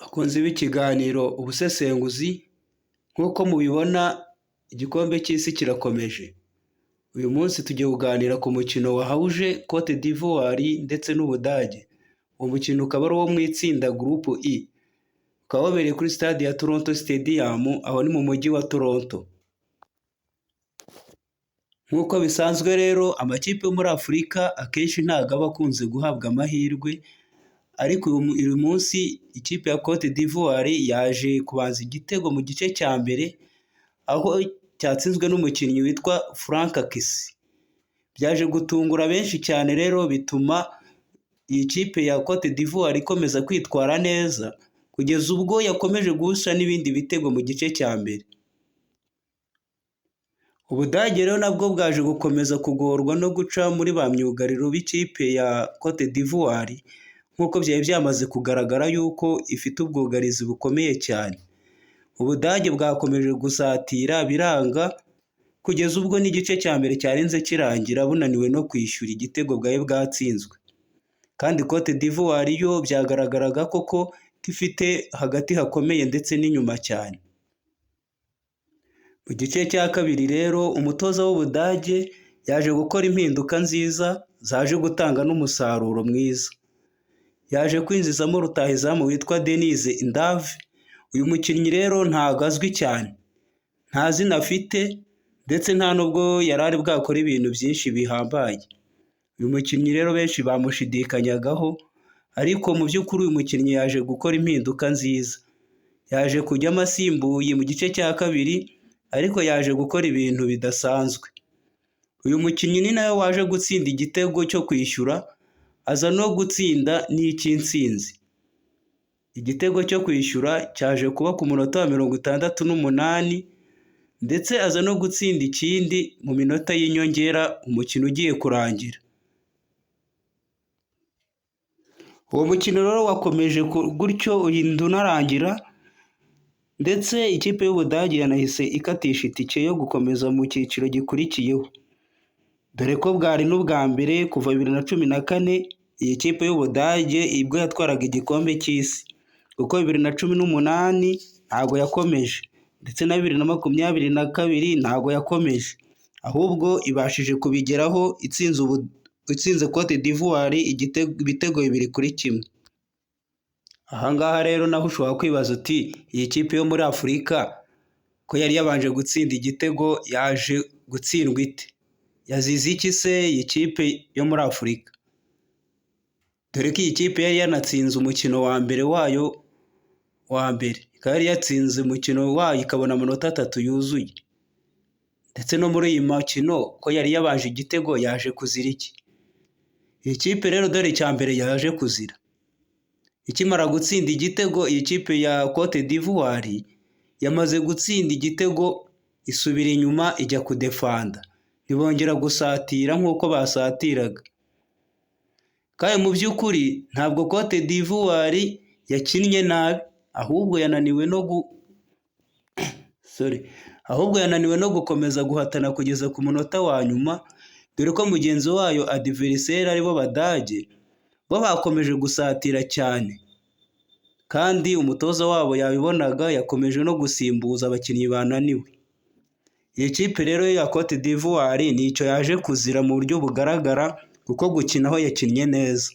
Bakunzi b'ikiganiro ubusesenguzi, nk'uko mubibona igikombe cy'isi kirakomeje. Uyu munsi tugiye kuganira ku mukino wahuje Cote d'Ivoire ndetse n'Ubudage. Uwo mukino ukaba ari uwo mu itsinda Groupe E. Ukaba wabereye kuri stade ya Toronto Stadium, aho ni mu mujyi wa Toronto. Nk'uko bisanzwe rero amakipe yo muri Afurika akenshi ntabwo aba akunze guhabwa amahirwe, ariko uyu munsi ikipe ya Cote d'Ivoire yaje kubanza igitego mu gice cya mbere, aho cyatsinzwe n'umukinnyi witwa Franck Kessié. Byaje gutungura benshi cyane rero bituma iyi kipe ya Cote d'Ivoire ikomeza kwitwara neza, kugeza ubwo yakomeje guhusha n'ibindi bitego mu gice cya mbere. Ubudage rero nabwo bwaje gukomeza kugorwa no guca muri ba myugariro b'ikipe ya Cote d'Ivoire, nk'uko byari byamaze kugaragara yuko ifite ubwugarizi bukomeye cyane. Ubudage bwakomeje gusatira biranga, kugeza ubwo n'igice cya mbere cyarenze kirangira bunaniwe no kwishyura igitego bwari bwatsinzwe. Kandi Cote d'Ivoire yo byagaragaraga koko ifite hagati hakomeye ndetse n'inyuma cyane. Mu gice cya kabiri rero umutoza w'Ubudage yaje gukora impinduka nziza zaje gutanga n'umusaruro mwiza. Yaje kwinjizamo rutahizamu witwa Denis Ndave. Uyu mukinnyi rero ntabwo azwi cyane, nta zina afite ndetse nta nubwo yari ari bwakora ibintu byinshi bihambaye. Uyu mukinnyi rero benshi bamushidikanyagaho, ariko mu by'ukuri uyu mukinnyi yaje gukora impinduka nziza. Yaje kujyamo asimbuye mu gice cya kabiri, ariko yaje gukora ibintu bidasanzwe. Uyu mukinnyi ni nawe waje gutsinda igitego cyo kwishyura, aza no gutsinda n'icy'intsinzi. Igitego cyo kwishyura cyaje kuba ku munota wa 68, ndetse aza no gutsinda ikindi mu minota y'inyongera umukino ugiye kurangira. Uwo mukino rero wakomeje gutyo urinda unarangira, ndetse ikipe y'Ubudage yanahise ikatisha itike yo gukomeza mu cyiciro gikurikiyeho. Dore ko bwari n'ubwa mbere kuva 2014 iyi kipe y'Ubudage ibwo yatwaraga igikombe cy'isi, kuko 2018 ntago yakomeje, ndetse na 2022 ntago yakomeje, ahubwo ibashije kubigeraho itsinze Cote d'Ivoire ibitego 2-1. Ahangaha rero naho ushobora kwibaza uti iyi kipe yo muri Afurika ko yari yabanje gutsinda igitego yaje gutsindwa ite? Yazize iki se iyi kipe yo muri Afurika? Dore ko iyi kipe yari yanatsinze umukino wa mbere wayo wa mbere, ikaba yari yatsinze umukino wayo ikabona amanota 3 yuzuye, ndetse no muri iyi makino ko yari yabanje igitego yaje kuzira iki? Iyi kipe rero dore icya mbere yaje kuzira, ikimara gutsinda igitego iyi kipe ya Cote d'Ivoire yamaze gutsinda igitego isubira inyuma ijya kudefanda, ntibongera gusatira nk'uko basatiraga. Kandi mu by'ukuri ntabwo Cote d'Ivoire yakinnye nabi, ahubwo yananiwe no gukomeza guhatana kugeza ku munota wa nyuma, dore ko mugenzi wayo adversaire aribo Badage bo bakomeje gusatira cyane, kandi umutoza wabo yabibonaga yakomeje no gusimbuza abakinnyi bananiwe. Iyi kipe rero ya Cote d'Ivoire nicyo yaje kuzira mu buryo bugaragara, kuko gukina aho yakinnye neza.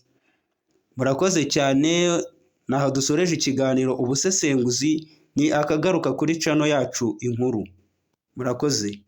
Murakoze cyane, naho dusoreje ikiganiro ubusesenguzi, ni akagaruka kuri channel yacu Inkuru. Murakoze.